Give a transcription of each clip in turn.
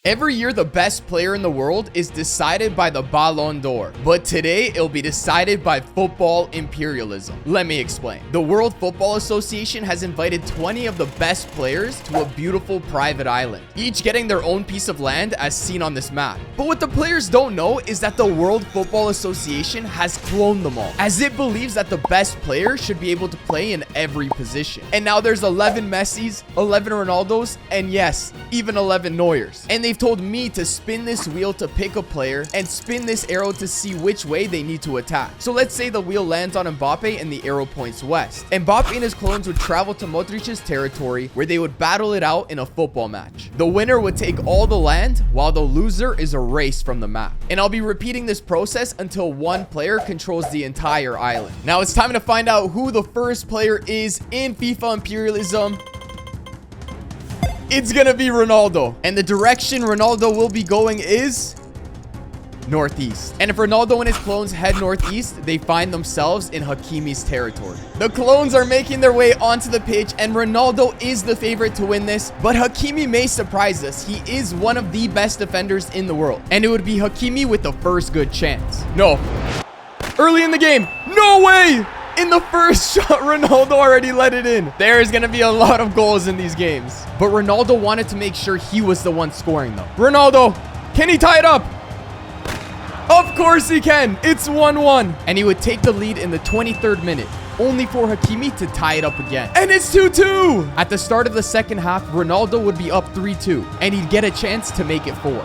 Every year, the best player in the world is decided by the Ballon d'Or, but today it'll be decided by football imperialism. Let me explain. The World Football Association has invited 20 of the best players to a beautiful private island, each getting their own piece of land as seen on this map. But what the players don't know is that the World Football Association has cloned them all, as it believes that the best player should be able to play in every position. And now there's 11 Messis, 11 Ronaldos, and yes, even 11 Neuers. And they've told me to spin this wheel to pick a player and spin this arrow to see which way they need to attack. So let's say the wheel lands on Mbappe and the arrow points west. Mbappe and his clones would travel to Modric's territory where they would battle it out in a football match. The winner would take all the land while the loser is erased from the map. And I'll be repeating this process until one player controls the entire island. Now it's time to find out who the first player is in FIFA Imperialism. It's gonna be Ronaldo. And the direction Ronaldo will be going is northeast. And if Ronaldo and his clones head northeast, they find themselves in Hakimi's territory. The clones are making their way onto the pitch, and Ronaldo is the favorite to win this, but Hakimi may surprise us. He is one of the best defenders in the world, and it would be Hakimi with the first good chance. No. Early in the game. No way! In the first shot, Ronaldo already let it in. There is going to be a lot of goals in these games. But Ronaldo wanted to make sure he was the one scoring, though. Ronaldo, can he tie it up? Of course he can. It's 1-1. And he would take the lead in the 23rd minute, only for Hakimi to tie it up again. And it's 2-2. At the start of the second half, Ronaldo would be up 3-2, and he'd get a chance to make it 4.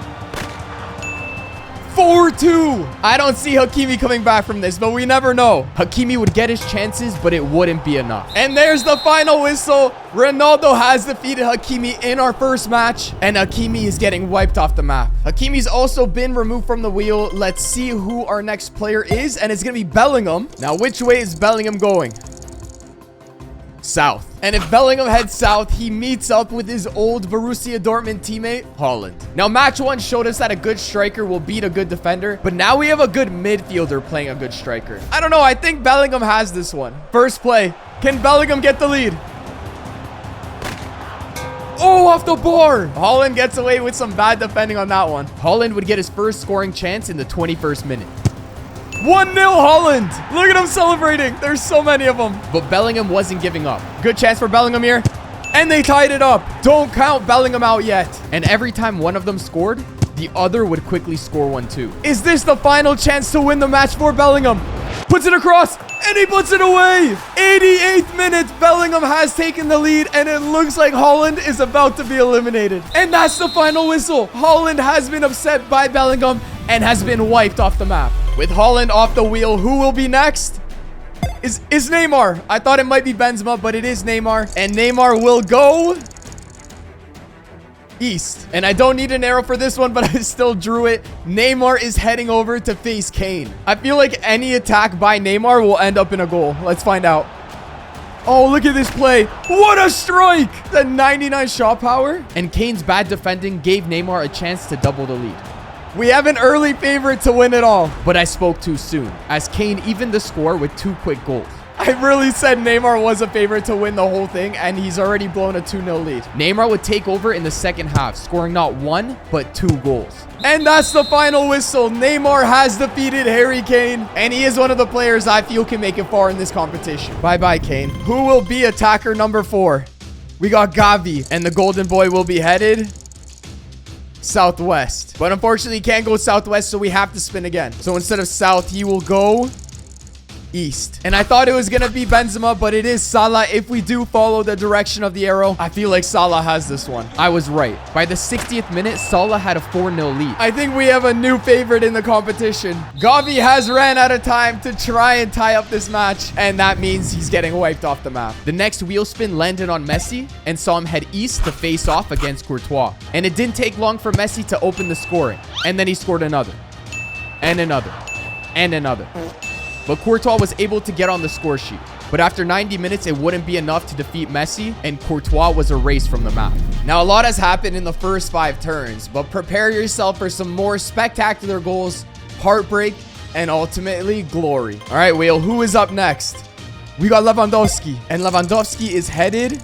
4-2. I don't see Hakimi coming back from this, but we never know. Hakimi would get his chances, but it wouldn't be enough. And there's the final whistle. Ronaldo has defeated Hakimi in our first match, and Hakimi is getting wiped off the map. Hakimi's also been removed from the wheel. Let's see who our next player is, and it's going to be Bellingham. Now, which way is Bellingham going? South. And if Bellingham heads south, he meets up with his old Borussia Dortmund teammate, Haaland. Now, match 1 showed us that a good striker will beat a good defender, but now we have a good midfielder playing a good striker. I don't know. I think Bellingham has this one. First play. Can Bellingham get the lead? Oh, off the bar. Haaland gets away with some bad defending on that one. Haaland would get his first scoring chance in the 21st minute. 1-0 Haaland. Look at him celebrating. There's so many of them. But Bellingham wasn't giving up. Good chance for Bellingham here. And they tied it up. Don't count Bellingham out yet. And every time one of them scored, the other would quickly score one too. Is this the final chance to win the match for Bellingham? Puts it across. And he puts it away. 88th minute. Bellingham has taken the lead. And it looks like Haaland is about to be eliminated. And that's the final whistle. Haaland has been upset by Bellingham and has been wiped off the map. With Haaland off the wheel, who will be next? Is Neymar. I thought it might be Benzema, but it is Neymar. And Neymar will go east. And I don't need an arrow for this one, but I still drew it. Neymar is heading over to face Kane. I feel like any attack by Neymar will end up in a goal. Let's find out. Oh, look at this play. What a strike. The 99 shot power. And Kane's bad defending gave Neymar a chance to double the lead. We have an early favorite to win it all, but I spoke too soon, as Kane evened the score with 2 quick goals. I really said Neymar was a favorite to win the whole thing, and he's already blown a 2-0 lead. Neymar would take over in the second half, scoring not 1, but 2 goals. And that's the final whistle. Neymar has defeated Harry Kane, and he is one of the players I feel can make it far in this competition. Bye-bye, Kane. Who will be attacker number 4? We got Gavi, and the golden boy will be headed southwest. But unfortunately, he can't go southwest, so we have to spin again. So instead of south, he will go east. And I thought it was gonna be Benzema, but it is Salah. If we do follow the direction of the arrow, I feel like Salah has this one. I was right. By the 60th minute, Salah had a 4-0 lead. I think we have a new favorite in the competition. Gavi has ran out of time to try and tie up this match, and that means he's getting wiped off the map. The next wheel spin landed on Messi and saw him head east to face off against Courtois. And it didn't take long for Messi to open the scoring. And then he scored another. And another. And another. But Courtois was able to get on the score sheet. But after 90 minutes, it wouldn't be enough to defeat Messi, and Courtois was erased from the map. Now, a lot has happened in the first 5 turns, but prepare yourself for some more spectacular goals, heartbreak, and ultimately glory. All right, Whale, who is up next? We got Lewandowski, and Lewandowski is headed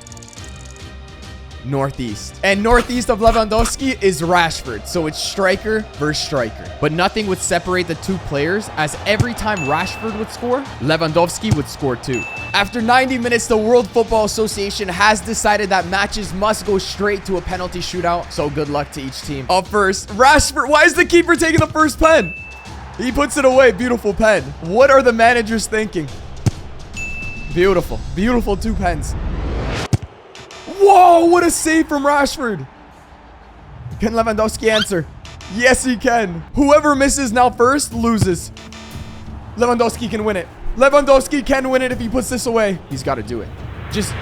Northeast. And northeast of Lewandowski is Rashford. So it's striker versus striker. But nothing would separate the two players, as every time Rashford would score, Lewandowski would score too. After 90 minutes, the World Football Association has decided that matches must go straight to a penalty shootout. So good luck to each team. Up first, Rashford. Why is the keeper taking the first pen? He puts it away. Beautiful pen. What are the managers thinking? Beautiful. Beautiful 2 pens. Whoa, what a save from Rashford. Can Lewandowski answer? Yes, he can. Whoever misses now first loses. Lewandowski can win it. Lewandowski can win it if he puts this away. He's got to do it. Just...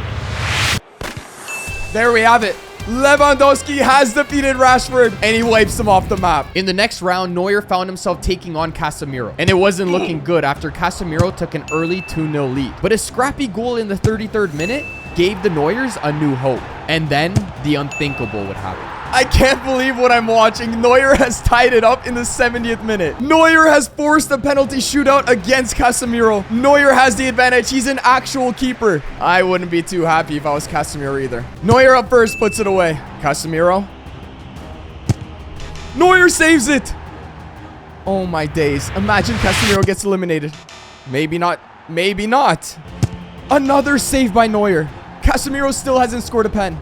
There we have it. Lewandowski has defeated Rashford, and he wipes him off the map. In the next round, Neuer found himself taking on Casemiro, and it wasn't looking good after Casemiro took an early 2-0 lead. But a scrappy goal in the 33rd minute gave the Neuers a new hope. And then the unthinkable would happen. I can't believe what I'm watching. Neuer has tied it up in the 70th minute. Neuer has forced a penalty shootout against Casemiro. Neuer has the advantage. He's an actual keeper. I wouldn't be too happy if I was Casemiro either. Neuer up first, puts it away. Casemiro. Neuer saves it. Oh my days. Imagine Casemiro gets eliminated. Maybe not. Maybe not. Another save by Neuer. Casemiro still hasn't scored a pen.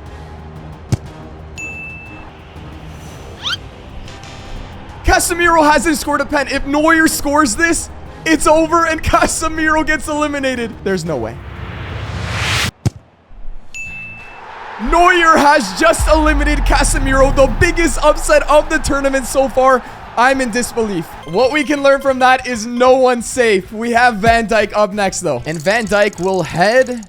Casemiro hasn't scored a pen. If Neuer scores this, it's over and Casemiro gets eliminated. There's no way. Neuer has just eliminated Casemiro, the biggest upset of the tournament so far. I'm in disbelief. What we can learn from that is no one's safe. We have Van Dijk up next, though. And Van Dijk will head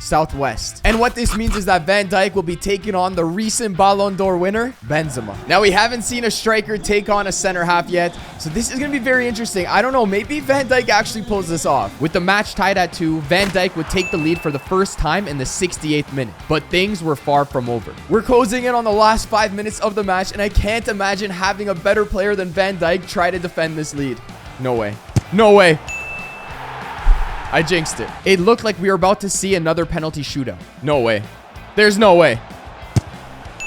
southwest. And what this means is that Van Dijk will be taking on the recent Ballon d'Or winner, Benzema. Now, we haven't seen a striker take on a center half yet, so this is going to be very interesting. I don't know, maybe Van Dijk actually pulls this off. With the match tied at 2, Van Dijk would take the lead for the first time in the 68th minute, but things were far from over. We're closing in on the last 5 minutes of the match, and I can't imagine having a better player than Van Dijk try to defend this lead. No way. No way. I jinxed it. It looked like we were about to see another penalty shootout. No way. There's no way.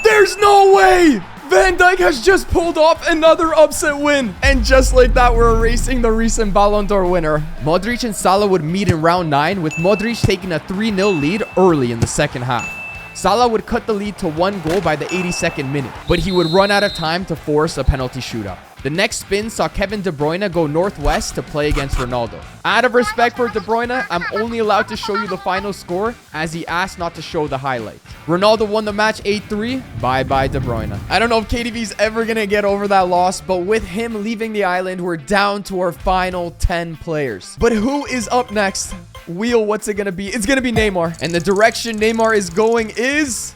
There's no way! Van Dijk has just pulled off another upset win. And just like that, we're erasing the recent Ballon d'Or winner. Modric and Salah would meet in round 9, with Modric taking a 3-0 lead early in the second half. Salah would cut the lead to 1 goal by the 82nd minute, but he would run out of time to force a penalty shootout. The next spin saw Kevin De Bruyne go northwest to play against Ronaldo. Out of respect for De Bruyne, I'm only allowed to show you the final score, as he asked not to show the highlights. Ronaldo won the match 8-3. Bye-bye De Bruyne. I don't know if KDV's ever going to get over that loss, but with him leaving the island, we're down to our final 10 players. But who is up next? Wheel, what's it going to be? It's going to be Neymar. And the direction Neymar is going is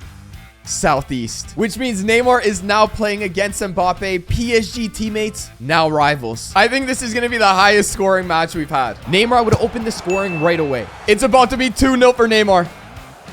southeast, which means Neymar is now playing against Mbappe, PSG teammates, now rivals. I think this is going to be the highest scoring match we've had. Neymar would open the scoring right away. It's about to be 2-0 for Neymar.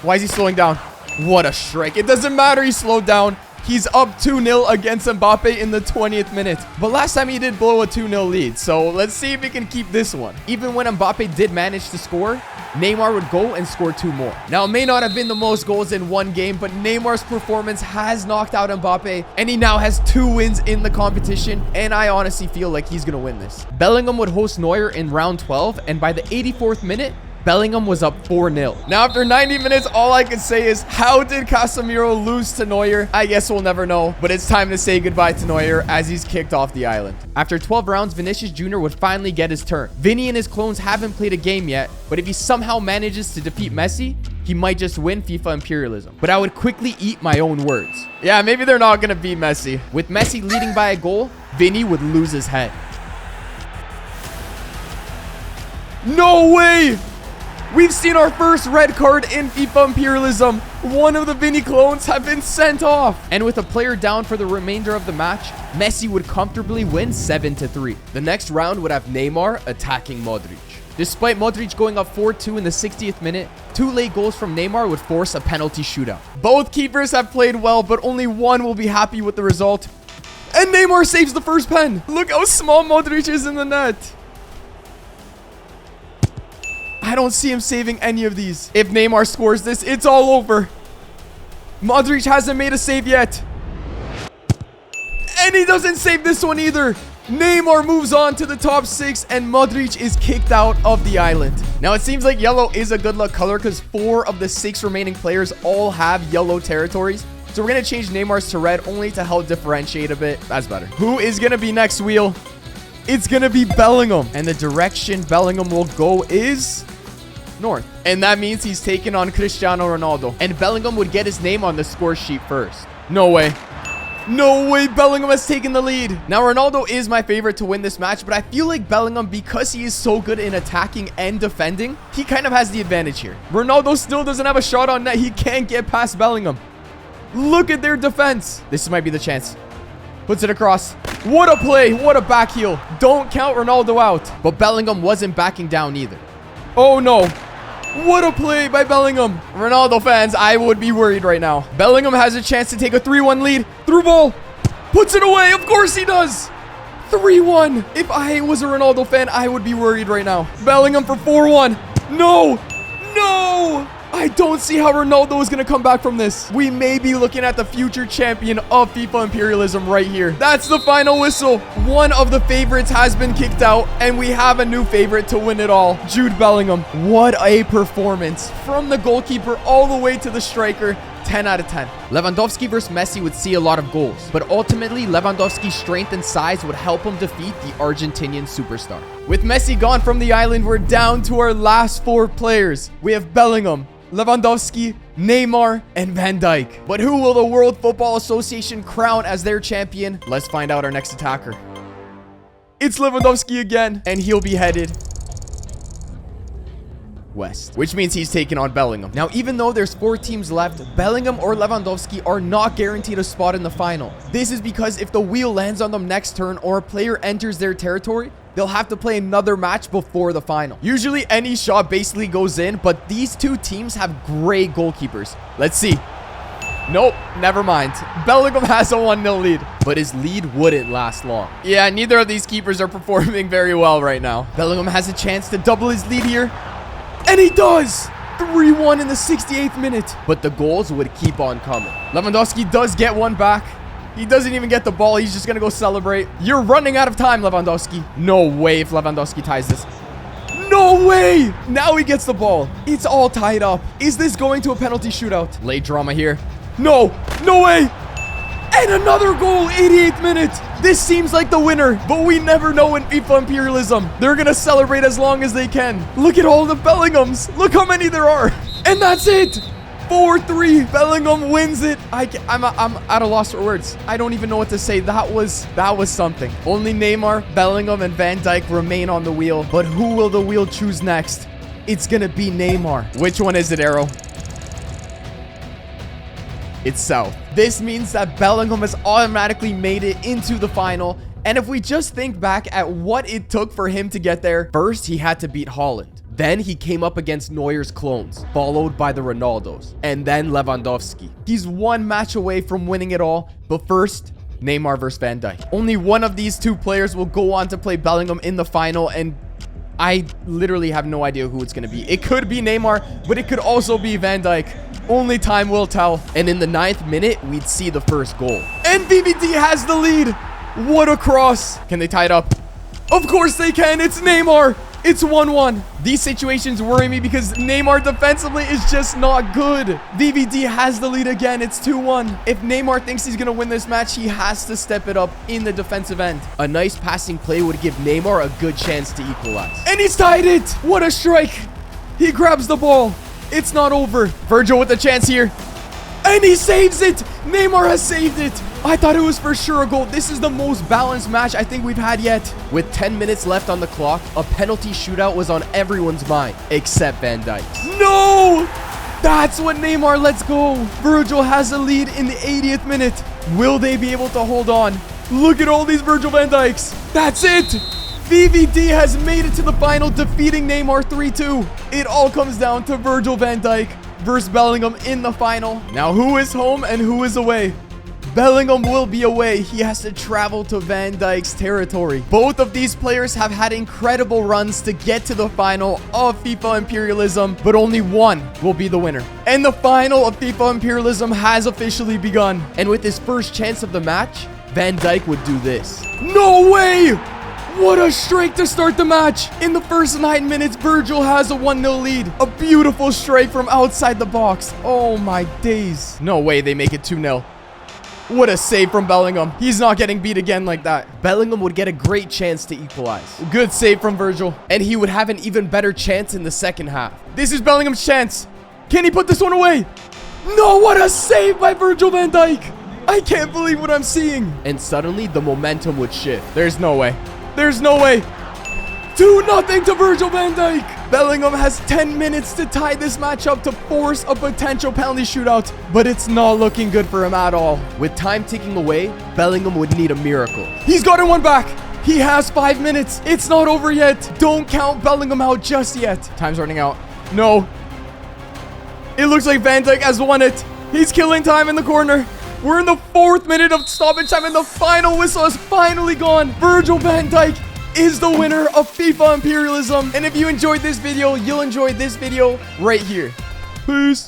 Why is he slowing down? What a strike. It doesn't matter, he slowed down. He's up 2-0 against Mbappe in the 20th minute. But last time he did blow a 2-0 lead, so let's see if he can keep this one. Even when Mbappe did manage to score, Neymar would go and score 2 more. Now, it may not have been the most goals in one game, but Neymar's performance has knocked out Mbappe, and he now has 2 wins in the competition, and I honestly feel like he's going to win this. Bellingham would host Neuer in round 12, and by the 84th minute, Bellingham was up 4-0. Now, after 90 minutes, all I can say is, how did Casemiro lose to Neuer? I guess we'll never know, but it's time to say goodbye to Neuer as he's kicked off the island. After 12 rounds, Vinicius Jr. would finally get his turn. Vinny and his clones haven't played a game yet, but if he somehow manages to defeat Messi, he might just win FIFA Imperialism. But I would quickly eat my own words. Yeah, maybe they're not going to beat Messi. With Messi leading by a goal, Vinny would lose his head. No way! We've seen our first red card in FIFA Imperialism. One of the Vinny clones have been sent off. And with a player down for the remainder of the match, Messi would comfortably win 7-3. The next round would have Neymar attacking Modric. Despite Modric going up 4-2 in the 60th minute, 2 late goals from Neymar would force a penalty shootout. Both keepers have played well, but only one will be happy with the result. And Neymar saves the first pen. Look how small Modric is in the net. I don't see him saving any of these. If Neymar scores this, it's all over. Modric hasn't made a save yet. And he doesn't save this one either. Neymar moves on to the top 6 and Modric is kicked out of the island. Now it seems like yellow is a good luck color because 4 of the 6 remaining players all have yellow territories. So we're going to change Neymar's to red only to help differentiate a bit. That's better. Who is going to be next, Wheel? It's going to be Bellingham. And the direction Bellingham will go is north. And that means he's taking on Cristiano Ronaldo. And Bellingham would get his name on the score sheet first. No way. No way, Bellingham has taken the lead. Now, Ronaldo is my favorite to win this match, but I feel like Bellingham, because he is so good in attacking and defending, he kind of has the advantage here. Ronaldo still doesn't have a shot on net. He can't get past Bellingham. Look at their defense. This might be the chance. Puts it across. What a play. What a back heel. Don't count Ronaldo out. But Bellingham wasn't backing down either. Oh, no. What a play by Bellingham. Ronaldo fans, I would be worried right now. Bellingham has a chance to take a 3-1 lead. Through ball. Puts it away. Of course he does. 3-1. If I was a Ronaldo fan, I would be worried right now. Bellingham for 4-1. No. No. I don't see how Ronaldo is going to come back from this. We may be looking at the future champion of FIFA Imperialism right here. That's the final whistle. One of the favorites has been kicked out, and we have a new favorite to win it all. Jude Bellingham. What a performance. From the goalkeeper all the way to the striker. 10 out of 10. Lewandowski versus Messi would see a lot of goals, but ultimately Lewandowski's strength and size would help him defeat the Argentinian superstar. With Messi gone from the island, we're down to our last 4 players. We have Bellingham, Lewandowski, Neymar, and Van Dijk. But who will the World Football Association crown as their champion? Let's find out our next attacker. It's Lewandowski again, and he'll be headed west, which means he's taking on Bellingham. Now, even though there's 4 teams left, Bellingham or Lewandowski are not guaranteed a spot in the final. This is because if the wheel lands on them next turn or a player enters their territory, they'll have to play another match before the final. Usually any shot basically goes in, but these 2 teams have great goalkeepers. Let's see. Nope, never mind. Bellingham has a 1-0 lead, but his lead wouldn't last long. Yeah, neither of these keepers are performing very well right now. Bellingham has a chance to double his lead here. And he does! 3-1 in the 68th minute. But the goals would keep on coming. Lewandowski does get one back. He doesn't even get the ball. He's just going to go celebrate. You're running out of time, Lewandowski. No way if Lewandowski ties this. No way! Now he gets the ball. It's all tied up. Is this going to a penalty shootout? Late drama here. No! No way! And another goal, 88th minute. This seems like the winner, but we never know in FIFA Imperialism. They're going to celebrate as long as they can. Look at all the Bellinghams. Look how many there are. And that's it. 4-3. Bellingham wins it. I'm at a loss for words. I don't even know what to say. That was something. Only Neymar, Bellingham, and Van Dijk remain on the wheel. But who will the wheel choose next? It's going to be Neymar. Which one is it, Arrow? It's south. This means that Bellingham has automatically made it into the final. And if we just think back at what it took for him to get there, first he had to beat Haaland. Then he came up against Neuer's clones, followed by the Ronaldos, and then Lewandowski. He's 1 match away from winning it all, but first, Neymar versus Van Dijk. Only one of these 2 players will go on to play Bellingham in the final, and I literally have no idea who it's going to be. It could be Neymar, but it could also be Van Dijk. Only time will tell. And in the 9th minute, we'd see the first goal. And VVD has the lead. What a cross. Can they tie it up? Of course they can. It's Neymar. It's 1-1. These situations worry me because Neymar defensively is just not good. VVD has the lead again. It's 2-1. If Neymar thinks he's going to win this match, he has to step it up in the defensive end. A nice passing play would give Neymar a good chance to equalize. And he's tied it. What a strike. He grabs the ball. It's not over. Virgil with a chance here. And he saves it. Neymar has saved it. I thought it was for sure a goal. This is the most balanced match I think we've had yet. With 10 minutes left on the clock, a penalty shootout was on everyone's mind, except Van Dijk. No! That's what Neymar lets go. Virgil has a lead in the 80th minute. Will they be able to hold on? Look at all these Virgil van Dijks. That's it. VVD has made it to the final, defeating Neymar 3-2. It all comes down to Virgil van Dijk versus Bellingham in the final. Now, who is home and who is away? Bellingham will be away. He has to travel to Van Dijk's territory. Both of these players have had incredible runs to get to the final of FIFA Imperialism, but only one will be the winner. And the final of FIFA Imperialism has officially begun. And with his first chance of the match, Van Dijk would do this. No way! What a strike to start the match. In the first 9 minutes, Virgil has a 1-0 lead. A beautiful strike from outside the box. Oh my days. No way they make it 2-0. What a save from Bellingham. He's not getting beat again like that. Bellingham would get a great chance to equalize. Good save from Virgil. And he would have an even better chance in the second half. This is Bellingham's chance. Can he put this one away? No, what a save by Virgil van Dijk. I can't believe what I'm seeing. And suddenly the momentum would shift. There's no way. There's no way. 2-0 to Virgil van Dijk. Bellingham has 10 minutes to tie this match up to force a potential penalty shootout, but it's not looking good for him at all. With time ticking away, Bellingham would need a miracle. He's gotten one back. He has 5 minutes. It's not over yet. Don't count Bellingham out just yet. Time's running out. No. It looks like Van Dijk has won it. He's killing time in the corner. We're in the 4th minute of stoppage time and the final whistle has finally gone. Virgil van Dijk is the winner of FIFA Imperialism. And if you enjoyed this video, you'll enjoy this video right here. Peace.